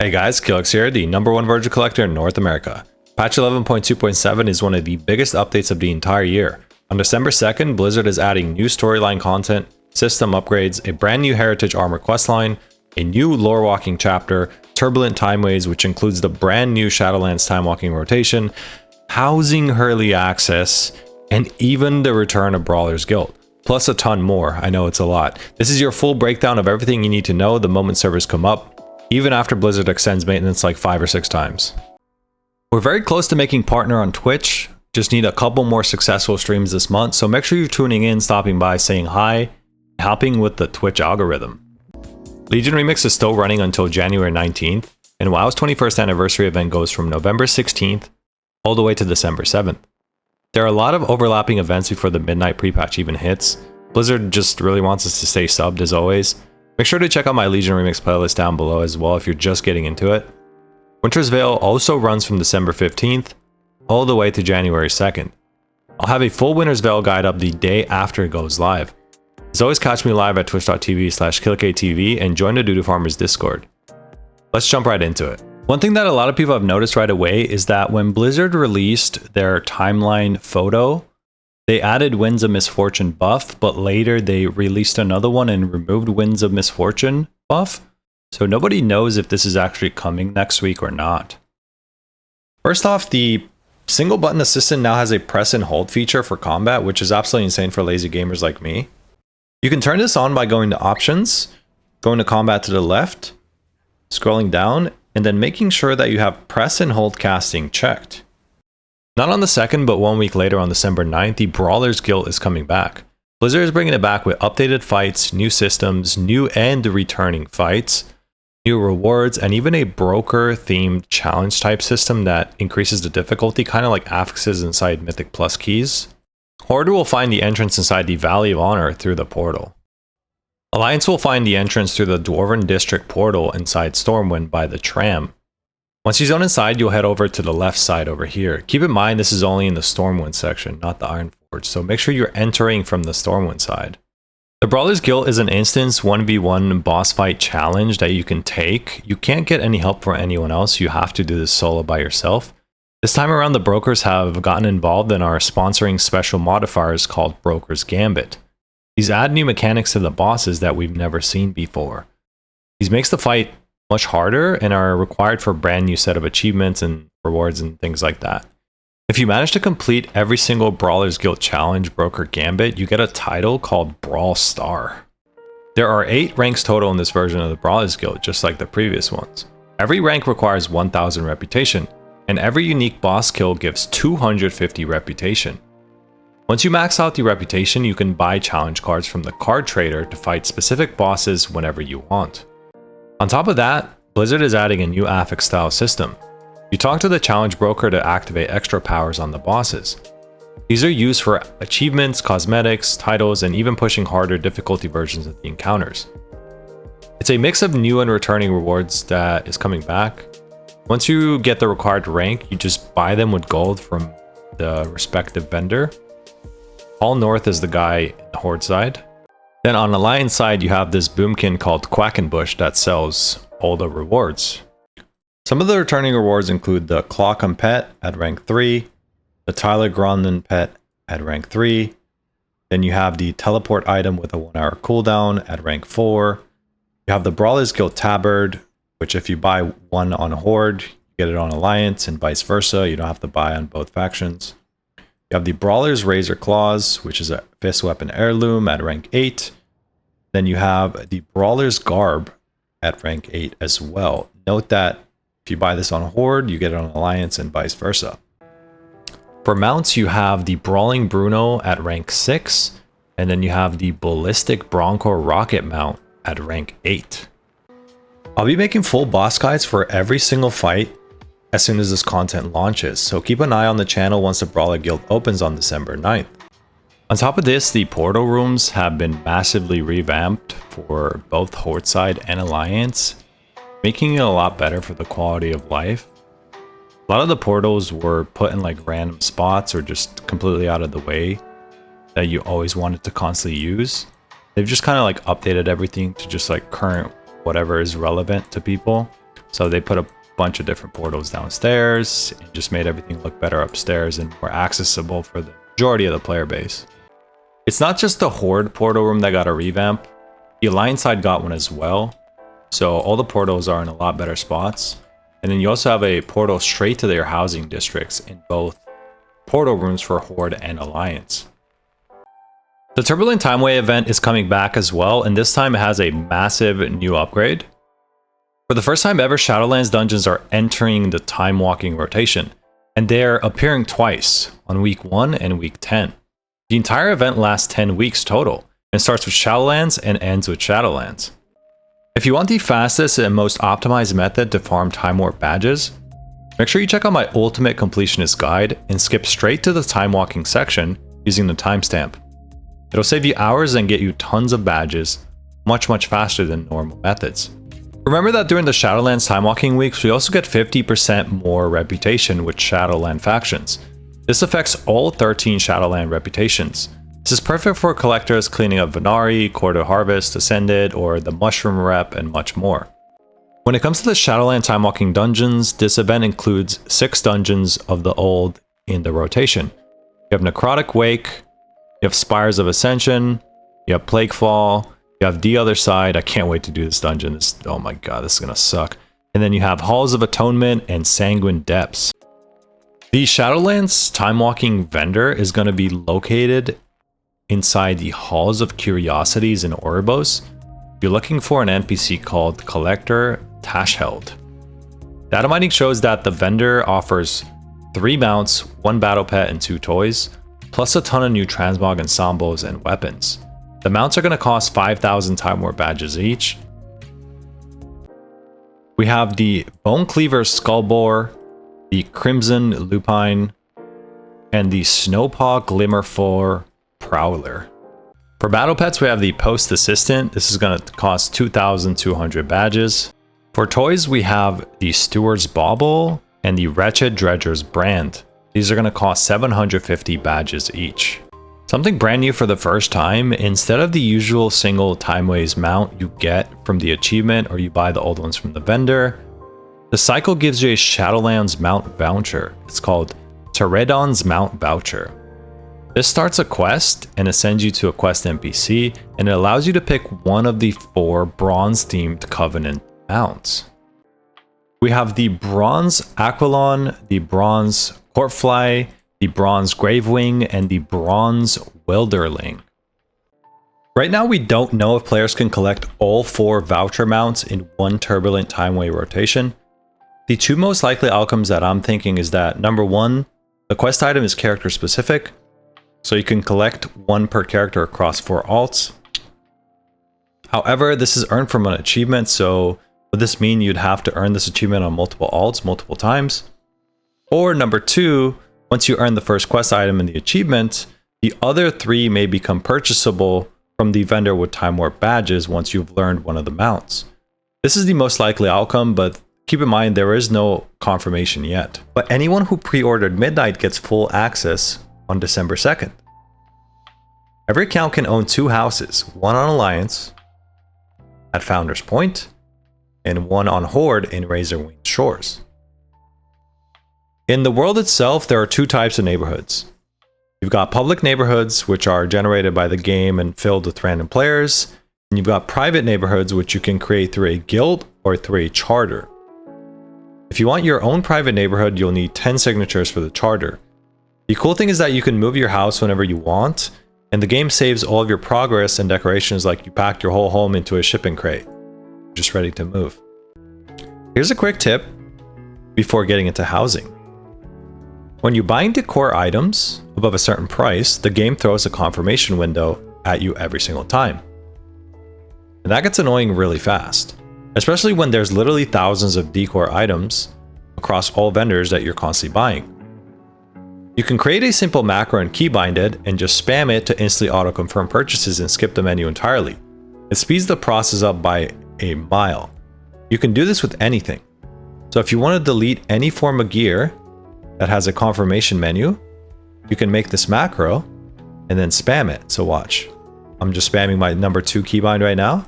Hey guys, Killix here, the #1 Virgil collector in North America. Patch 11.2.7 is one of the biggest updates of the entire year. On December 2nd, Blizzard is adding new storyline content, system upgrades, a brand new Heritage Armor questline, a new Lorewalking chapter, Turbulent Timeways, which includes the brand new Shadowlands Timewalking rotation, housing early access, and even the return of Brawler's Guild. Plus a ton more. I know it's a lot. This is your full breakdown of everything you need to know the moment servers come up, even after Blizzard extends maintenance like 5 or 6 times. We're very close to making partner on Twitch. Just need a couple more successful streams this month, so make sure you're tuning in, stopping by, saying hi, helping with the Twitch algorithm. Legion Remix is still running until January 19th, and WoW's 21st anniversary event goes from November 16th all the way to December 7th. There are a lot of overlapping events before the midnight pre-patch even hits. Blizzard just really wants us to stay subbed as always. Make sure to check out my Legion Remix playlist down below as well if you're just getting into it. Winter's Veil also runs from December 15th all the way to January 2nd. I'll have a full Winter's Veil guide up the day after it goes live. As always, catch me live at twitch.tv/KillKTV and join the Doodoo Farmers Discord. Let's jump right into it. One thing that a lot of people have noticed right away is that when Blizzard released their timeline photo, they added Winds of Misfortune buff, but later they released another one and removed Winds of Misfortune buff. So nobody knows if this is actually coming next week or not. First off, the single button assistant now has a press and hold feature for combat, which is absolutely insane for lazy gamers like me. You can turn this on by going to options, going to combat to the left, scrolling down, and then making sure that you have press and hold casting checked. Not on the 2nd, but 1 week later on December 9th, the Brawler's Guild is coming back. Blizzard is bringing it back with updated fights, new systems, new and returning fights, new rewards, and even a broker-themed challenge type system that increases the difficulty, kind of like affixes inside Mythic Plus keys. Horde will find the entrance inside the Valley of Honor through the portal. Alliance will find the entrance through the Dwarven District portal inside Stormwind by the tram. Once you zone inside, you'll head over to the left side over here. Keep in mind this is only in the Stormwind section, not the Ironforge, so make sure you're entering from the Stormwind side. The Brawler's Guild is an instance 1v1 boss fight challenge that you can take. You can't get any help from anyone else, you have to do this solo by yourself. This time around, the brokers have gotten involved and are sponsoring special modifiers called Broker's Gambit. These add new mechanics to the bosses that we've never seen before. These makes the fight much harder and are required for a brand new set of achievements and rewards and things like that. If you manage to complete every single Brawler's Guild challenge Broker Gambit, you get a title called Brawl Star. There are 8 ranks total in this version of the Brawler's Guild, just like the previous ones. Every rank requires 1000 reputation, and every unique boss kill gives 250 reputation. Once you max out the reputation, you can buy challenge cards from the card trader to fight specific bosses whenever you want. On top of that, Blizzard is adding a new affix style system. You talk to the challenge broker to activate extra powers on the bosses. These are used for achievements, cosmetics, titles, and even pushing harder difficulty versions of the encounters. It's a mix of new and returning rewards that is coming back. Once you get the required rank, you just buy them with gold from the respective vendor. All North is the guy in the Horde side. Then on Alliance side, you have this boomkin called Quackenbush that sells all the rewards. Some of the returning rewards include the Clawcom pet at rank 3, the Tyler Grondin pet at rank 3, then you have the teleport item with a 1-hour cooldown at rank 4, you have the Brawler's Guild tabard, which if you buy one on Horde, you get it on Alliance and vice versa, you don't have to buy on both factions. You have the Brawler's Razor Claws, which is a fist weapon heirloom at rank 8. Then you have the Brawler's Garb at rank 8 as well. Note that if you buy this on Horde, you get it on Alliance and vice versa. For mounts, you have the Brawling Bruno at rank 6, and then you have the Ballistic Bronco Rocket mount at rank 8. I'll be making full boss guides for every single fight as soon as this content launches, so keep an eye on the channel once the Brawler Guild opens on December 9th. On top of this, the portal rooms have been massively revamped for both Horde side and Alliance, making it a lot better for the quality of life. A lot of the portals were put in like random spots or just completely out of the way that you always wanted to constantly use. They've just kind of like updated everything to just like current whatever is relevant to people. So they put a bunch of different portals downstairs and just made everything look better upstairs and more accessible for the majority of the player base. It's not just the Horde portal room that got a revamp. The Alliance side got one as well. So all the portals are in a lot better spots. And then you also have a portal straight to their housing districts in both portal rooms for Horde and Alliance. The Turbulent Timeway event is coming back as well, and this time it has a massive new upgrade. For the first time ever, Shadowlands dungeons are entering the Timewalking rotation, and they're appearing twice, on week 1 and week 10. The entire event lasts 10 weeks total, and starts with Shadowlands and ends with Shadowlands. If you want the fastest and most optimized method to farm Time Warp badges, make sure you check out my Ultimate Completionist Guide and skip straight to the Timewalking section using the timestamp. It'll save you hours and get you tons of badges, much faster than normal methods. Remember that during the Shadowlands Timewalking weeks, we also get 50% more reputation with Shadowland factions. This affects all 13 Shadowland reputations. This is perfect for collectors cleaning up Venari, Core to Harvest, Ascended, or the Mushroom Rep, and much more. When it comes to the Shadowland Timewalking dungeons, this event includes 6 dungeons of the old in the rotation. You have Necrotic Wake, you have Spires of Ascension, you have Plaguefall, you have The Other Side. I can't wait to do this dungeon. Oh my god, this is gonna suck. And then you have Halls of Atonement and Sanguine Depths. The Shadowlands Timewalking vendor is going to be located inside the Halls of Curiosities in Oribos. You're looking for an NPC called Collector Tashheld. Data mining shows that the vendor offers 3 mounts, 1 battle pet, and 2 toys, plus a ton of new transmog ensembles and weapons. The mounts are going to cost 5,000 Time Warp badges each. We have the Bone Cleaver Skullbore, the Crimson Lupine, and the Snowpaw Glimmerfall Prowler. For battle pets, we have the Post Assistant. This is going to cost 2,200 badges. For toys, we have the Steward's Bauble and the Wretched Dredger's Brand. These are going to cost 750 badges each. Something brand new for the first time, instead of the usual single Timeways mount you get from the achievement or you buy the old ones from the vendor, the cycle gives you a Shadowlands mount voucher. It's called Teredon's Mount Voucher. This starts a quest and it sends you to a quest NPC, and it allows you to pick one of the 4 bronze-themed Covenant mounts. We have the Bronze Aquilon, the Bronze Courtfly, the Bronze Gravewing, and the Bronze Wilderling. Right now, we don't know if players can collect all 4 voucher mounts in one Turbulent Timeway rotation. The 2 most likely outcomes that I'm thinking is that, number 1, the quest item is character specific, so you can collect 1 per character across 4 alts. However, this is earned from an achievement, so would this mean you'd have to earn this achievement on multiple alts multiple times? Or number 2, once you earn the first quest item in the achievement, the other 3 may become purchasable from the vendor with Time Warp badges once you've learned one of the mounts. This is the most likely outcome, but keep in mind there is no confirmation yet. But anyone who pre-ordered Midnight gets full access on December 2nd. Every account can own 2 houses, one on Alliance at Founders Point, and one on Horde in Razorwing Shores. In the world itself, there are 2 types of neighborhoods. You've got public neighborhoods, which are generated by the game and filled with random players, and you've got private neighborhoods, which you can create through a guild or through a charter. If you want your own private neighborhood, you'll need 10 signatures for the charter. The cool thing is that you can move your house whenever you want, and the game saves all of your progress and decorations like you packed your whole home into a shipping crate, just ready to move. Here's a quick tip before getting into housing. When you're buying decor items above a certain price, the game throws a confirmation window at you every single time. And that gets annoying really fast, especially when there's literally thousands of decor items across all vendors that you're constantly buying. You can create a simple macro and keybind it and just spam it to instantly auto-confirm purchases and skip the menu entirely. It speeds the process up by a mile. You can do this with anything. So if you want to delete any form of gear that has a confirmation menu, you can make this macro and then spam it. So watch. I'm just spamming my number 2 keybind right now,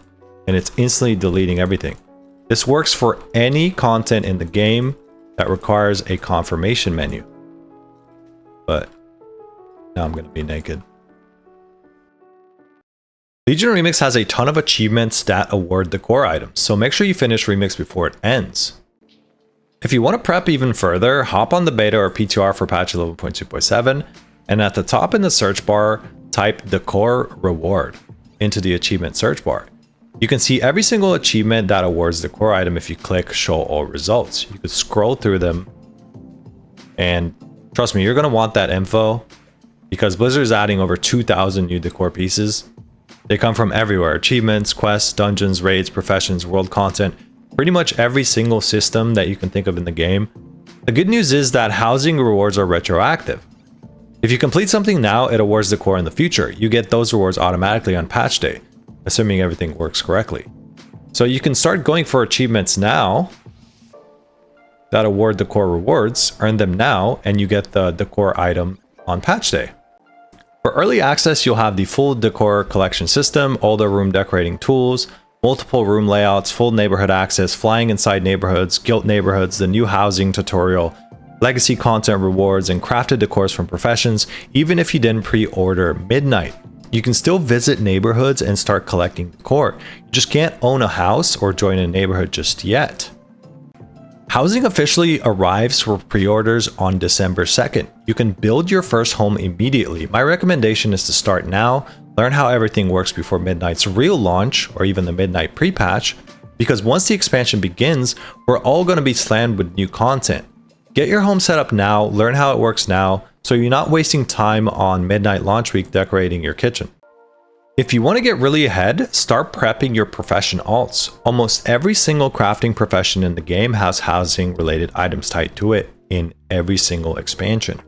and it's instantly deleting everything. This works for any content in the game that requires a confirmation menu. But now I'm going to be naked. Legion Remix has a ton of achievements that award decor items, so make sure you finish Remix before it ends. If you want to prep even further, hop on the beta or PTR for patch 11.2.7, and at the top in the search bar, type decor reward into the achievement search bar. You can see every single achievement that awards decor item if you click show all results. You could scroll through them, and trust me, you're going to want that info because Blizzard is adding over 2,000 new decor pieces. They come from everywhere: achievements, quests, dungeons, raids, professions, world content, pretty much every single system that you can think of in the game. The good news is that housing rewards are retroactive. If you complete something now, it awards decor in the future. You get those rewards automatically on patch day, assuming everything works correctly. So you can start going for achievements now that award decor rewards, earn them now, and you get the decor item on patch day. For early access, you'll have the full decor collection system, all the room decorating tools, multiple room layouts, full neighborhood access, flying inside neighborhoods, guild neighborhoods, the new housing tutorial, legacy content rewards, and crafted decors from professions. Even if you didn't pre-order Midnight, you can still visit neighborhoods and start collecting decor. You just can't own a house or join a neighborhood just yet. Housing officially arrives for pre-orders on December 2nd. You can build your first home immediately. My recommendation is to start now, learn how everything works before Midnight's real launch or even the Midnight pre-patch, because once the expansion begins, we're all going to be slammed with new content. Get your home set up now, learn how it works now, so you're not wasting time on Midnight launch week decorating your kitchen. If you want to get really ahead, start prepping your profession alts. Almost every single crafting profession in the game has housing related items tied to it in every single expansion.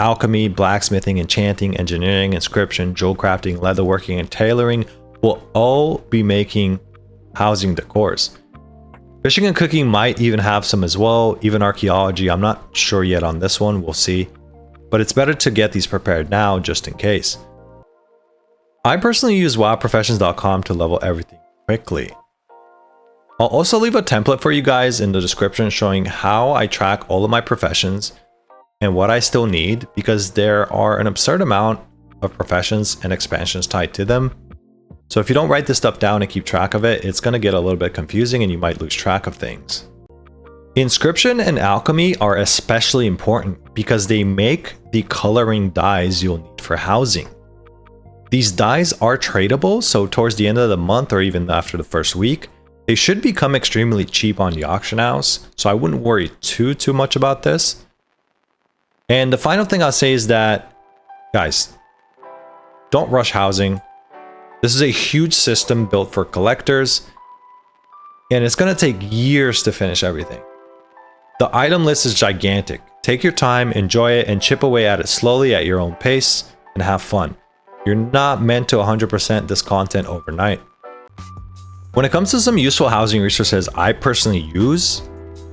Alchemy, blacksmithing, enchanting, engineering, inscription, jewel crafting, leatherworking, and tailoring will all be making housing decors. Fishing and cooking might even have some as well, even archaeology. I'm not sure yet on this one, we'll see. But it's better to get these prepared now just in case. I personally use wowprofessions.com to level everything quickly. I'll also leave a template for you guys in the description showing how I track all of my professions and what I still need, because there are an absurd amount of professions and expansions tied to them. So if you don't write this stuff down and keep track of it, it's going to get a little bit confusing and you might lose track of things. Inscription and alchemy are especially important because they make the coloring dyes you'll need for housing. These dyes are tradable, so towards the end of the month or even after the first week, they should become extremely cheap on the auction house, so I wouldn't worry too much about this. And the final thing I'll say is that, guys, don't rush housing. This is a huge system built for collectors, and it's going to take years to finish everything. The item list is gigantic. Take your time, enjoy it, and chip away at it slowly at your own pace, and have fun. You're not meant to 100% this content overnight. When it comes to some useful housing resources I personally use,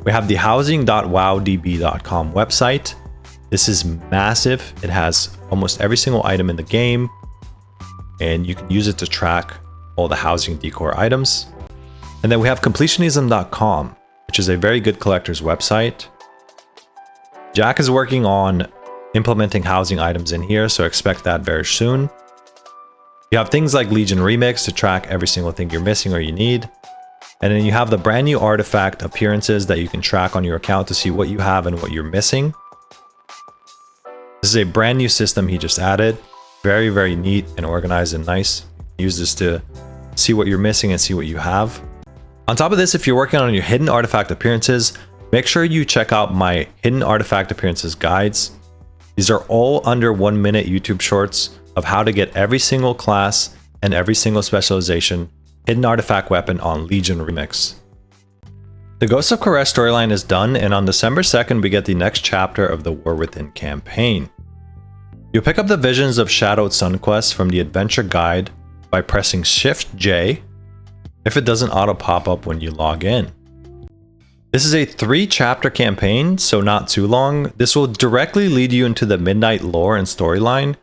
we have the housing.wowdb.com website. This is massive. It has almost every single item in the game, and you can use it to track all the housing decor items. And then we have completionism.com, which is a very good collector's website. Jack is working on implementing housing items in here, so expect that very soon. You have things like Legion Remix to track every single thing you're missing or you need. And then you have the brand new artifact appearances that you can track on your account to see what you have and what you're missing. This is a brand new system he just added. Very, very neat and organized and nice. Use this to see what you're missing and see what you have. On top of this, if you're working on your hidden artifact appearances, make sure you check out my hidden artifact appearances guides. These are all under 1 minute YouTube shorts of how to get every single class and every single specialization hidden artifact weapon on Legion Remix. The Ghosts of Koresh storyline is done, and on December 2nd we get the next chapter of the War Within campaign. You'll pick up the Visions of Shadowed Sun quest from the adventure guide by pressing Shift J if it doesn't auto pop up when you log in. This is a 3-chapter campaign, so not too long. This will directly lead you into the Midnight lore and storyline.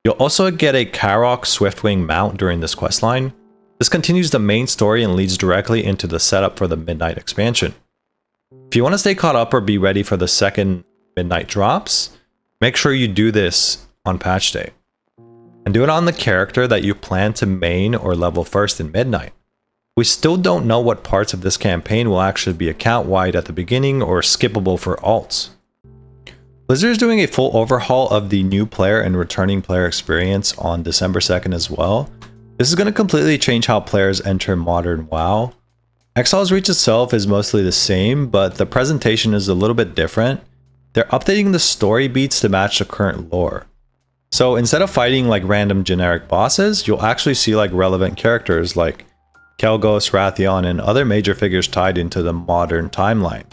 You'll also get a Karok Swiftwing mount during this questline. This continues the main story and leads directly into the setup for the Midnight expansion. If you want to stay caught up or be ready for the second Midnight drops, make sure you do this on patch day. And do it on the character that you plan to main or level first in Midnight. We still don't know what parts of this campaign will actually be account-wide at the beginning or skippable for alts. Blizzard is doing a full overhaul of the new player and returning player experience on December 2nd as well. This is going to completely change how players enter modern WoW. Exile's Reach itself is mostly the same, but the presentation is a little bit different. They're updating the story beats to match the current lore. So instead of fighting like random generic bosses, you'll actually see like relevant characters like Kelgos, Wrathion, and other major figures tied into the modern timeline.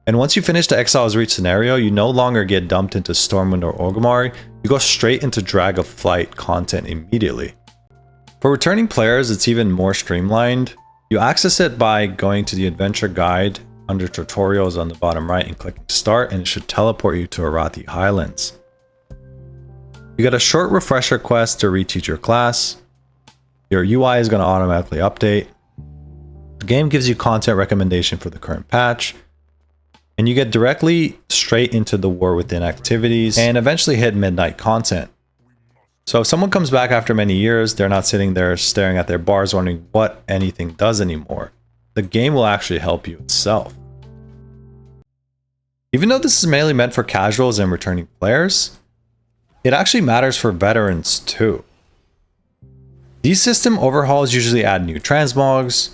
And once you finish the Exile's Reach scenario, you no longer get dumped into Stormwind or Orgrimmar, you go straight into Drag of Flight content immediately. For returning players, it's even more streamlined. You access it by going to the adventure guide under tutorials on the bottom right and clicking start, and it should teleport you to Arathi Highlands. You get a short refresher quest to reteach your class. Your UI is going to automatically update. The game gives you content recommendation for the current patch. And you get directly straight into the War Within activities and eventually hit Midnight content. So if someone comes back after many years, they're not sitting there staring at their bars wondering what anything does anymore. The game will actually help you itself. Even though this is mainly meant for casuals and returning players, it actually matters for veterans too. These system overhauls usually add new transmogs,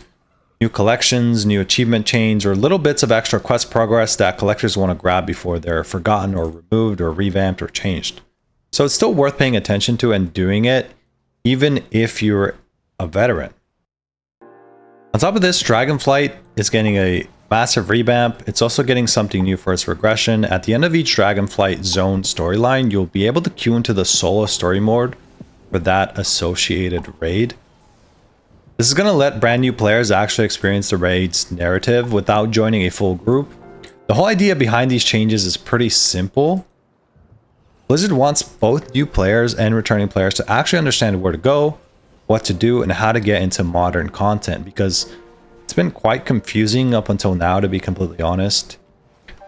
new collections, new achievement chains, or little bits of extra quest progress that collectors want to grab before they're forgotten or removed or revamped or changed. So it's still worth paying attention to and doing it, even if you're a veteran. On top of this, Dragonflight is getting a massive revamp. It's also getting something new for its regression. At the end of each Dragonflight zone storyline, you'll be able to queue into the solo story mode for that associated raid. This is going to let brand new players actually experience the raid's narrative without joining a full group. The whole idea behind these changes is pretty simple. Blizzard wants both new players and returning players to actually understand where to go, what to do, and how to get into modern content, because it's been quite confusing up until now, to be completely honest.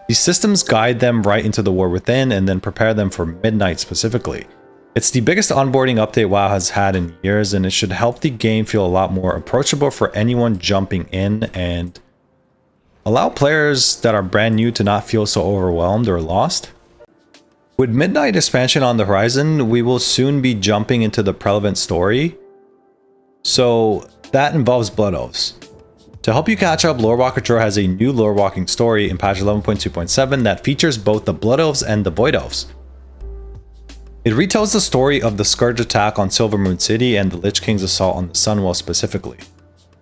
These systems guide them right into the War Within and then prepare them for Midnight specifically. It's the biggest onboarding update WoW has had in years, and it should help the game feel a lot more approachable for anyone jumping in and allow players that are brand new to not feel so overwhelmed or lost. With Midnight expansion on the horizon, we will soon be jumping into the Prevalent story, so that involves Blood Elves. To help you catch up, Lorewalking has a new Lorewalking story in patch 11.2.7 that features both the Blood Elves and the Void Elves. It retells the story of the Scourge attack on Silvermoon City and the Lich King's assault on the Sunwell specifically.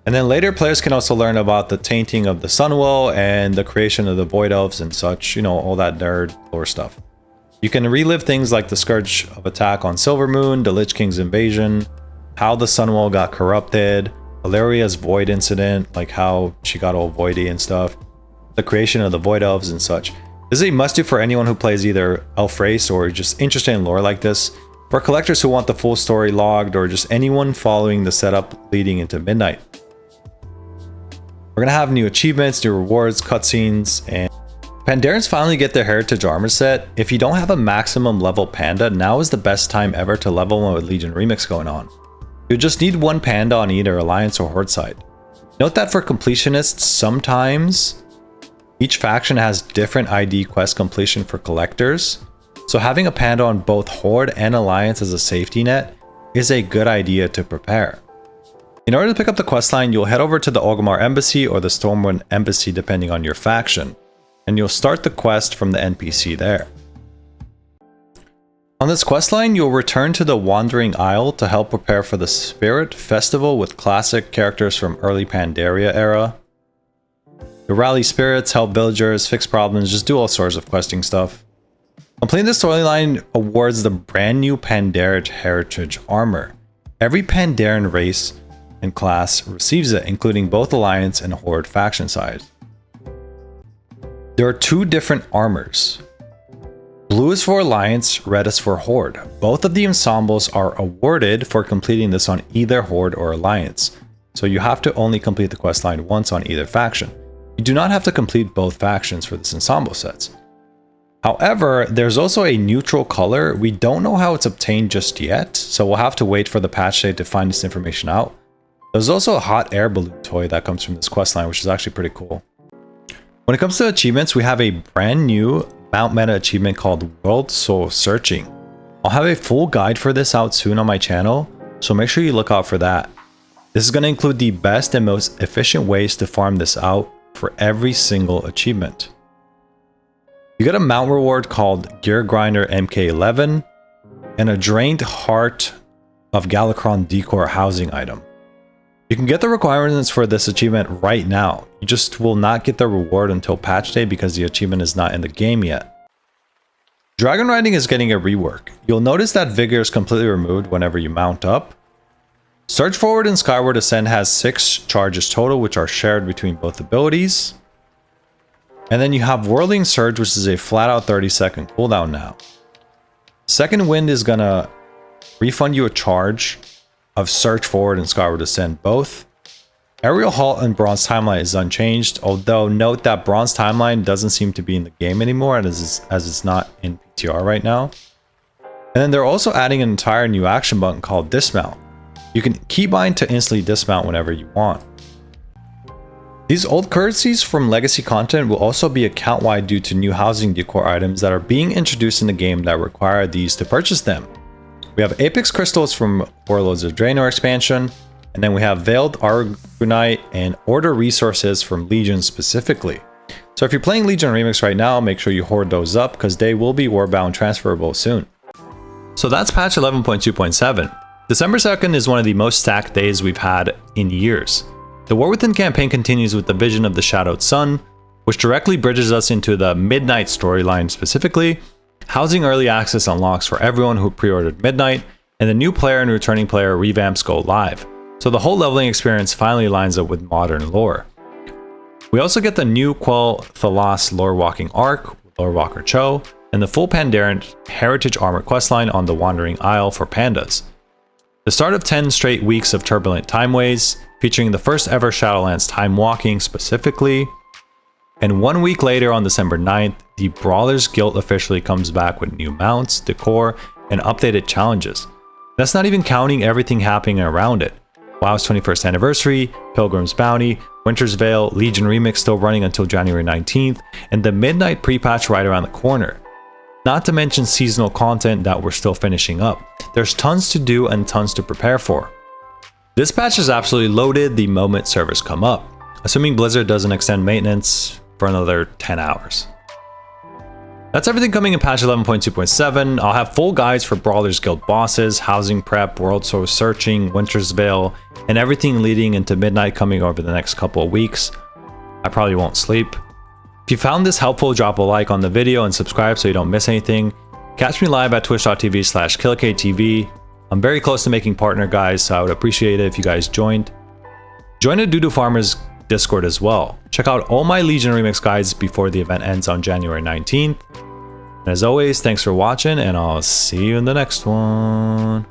And then later players can also learn about the tainting of the Sunwell and the creation of the Void Elves and such, you know, all that nerd lore stuff. You can relive things like the Scourge of attack on Silvermoon, the Lich King's invasion, how the Sunwell got corrupted, Illyria's Void incident, like how she got all voidy and stuff, the creation of the Void Elves and such. This is a must-do for anyone who plays either Elf Race or just interested in lore like this, for collectors who want the full story logged, or just anyone following the setup leading into Midnight. We're gonna have new achievements, new rewards, cutscenes, and Pandarens finally get their Heritage Armor set. If you don't have a maximum level Panda, now is the best time ever to level one with Legion Remix going on. You'll just need one Panda on either Alliance or Horde side. Note that for completionists, sometimes each faction has different ID quest completion for collectors, so having a Panda on both Horde and Alliance as a safety net is a good idea to prepare. In order to pick up the questline, you'll head over to the Orgrimmar Embassy or the Stormwind Embassy depending on your faction, and you'll start the quest from the NPC there. On this questline, you'll return to the Wandering Isle to help prepare for the Spirit Festival with classic characters from early Pandaria era. You'll rally spirits, help villagers, fix problems, just do all sorts of questing stuff. Completing the storyline awards the brand new Pandaren Heritage Armor. Every Pandaren race and class receives it, including both Alliance and Horde faction sides. There are two different armors. Blue is for Alliance, red is for Horde. Both of the ensembles are awarded for completing this on either Horde or Alliance. so you have to only complete the questline once on either faction. You do not have to complete both factions for this ensemble sets. However, there's also a neutral color. We don't know how it's obtained just yet, so we'll have to wait for the patch date to find this information out. There's also a hot air balloon toy that comes from this questline, which is actually pretty cool. When it comes to achievements, we have a brand new Mount Meta achievement called World Soul Searching. I'll have a full guide for this out soon on my channel, so make sure you look out for that. This is going to include the best and most efficient ways to farm this out for every single achievement. You get a mount reward called Gear Grinder MK11 and a Drained Heart of Galakron decor housing item. You can get the requirements for this achievement right now. You just will not get the reward until patch day because the achievement is not in the game yet. Dragonriding is getting a rework. You'll notice that Vigor is completely removed whenever you mount up. Surge Forward and Skyward Ascend has 6 charges total, which are shared between both abilities. And then you have Whirling Surge, which is a flat out 30-second cooldown now. Second Wind is gonna refund you a charge of Surge Forward and Skyward Ascend both. Aerial Halt and Bronze Timeline is unchanged, although note that Bronze Timeline doesn't seem to be in the game anymore as it's not in PTR right now. And then they're also adding an entire new action button called Dismount. You can keybind to instantly dismount whenever you want. These old currencies from legacy content will also be account-wide due to new housing decor items that are being introduced in the game that require these to purchase them. We have Apex Crystals from Warlords of Draenor expansion, and then we have Veiled Argunite and Order resources from Legion specifically. So if you're playing Legion Remix right now, make sure you hoard those up because they will be Warbound transferable soon. So that's patch 11.2.7. December 2nd is one of the most stacked days we've had in years. The War Within campaign continues with the Vision of the Shadowed Sun, which directly bridges us into the Midnight storyline specifically. Housing early access unlocks for everyone who pre-ordered Midnight, and the new player and returning player revamps go live. So the whole leveling experience finally lines up with modern lore. We also get the new Quell Thalas Lorewalking arc, Lorewalker Cho, and the full Pandaren Heritage Armor questline on the Wandering Isle for pandas. The start of 10 straight weeks of Turbulent Timeways, featuring the first ever Shadowlands Timewalking specifically. And 1 week later on December 9th, the Brawler's Guild officially comes back with new mounts, decor, and updated challenges. That's not even counting everything happening around it. WoW's 21st anniversary, Pilgrim's Bounty, Winter's Veil, Legion Remix still running until January 19th, and the Midnight pre-patch right around the corner. Not to mention seasonal content that we're still finishing up. There's tons to do and tons to prepare for. This patch is absolutely loaded the moment servers come up, assuming Blizzard doesn't extend maintenance for another 10 hours. That's everything coming in patch 11.2.7. I'll have full guides for Brawler's Guild bosses, housing prep, World Soul Searching, Winter's Veil, and everything leading into Midnight coming over the next couple of weeks. I probably won't sleep. If you found this helpful, drop a like on the video and subscribe so you don't miss anything. Catch me live at twitch.tv/KillerKTV. I'm very close to making partner guys, so I would appreciate it if you guys joined. Join the Doodoo Farmers Discord as well. Check out all my Legion Remix guides before the event ends on January 19th. And as always, thanks for watching, and I'll see you in the next one.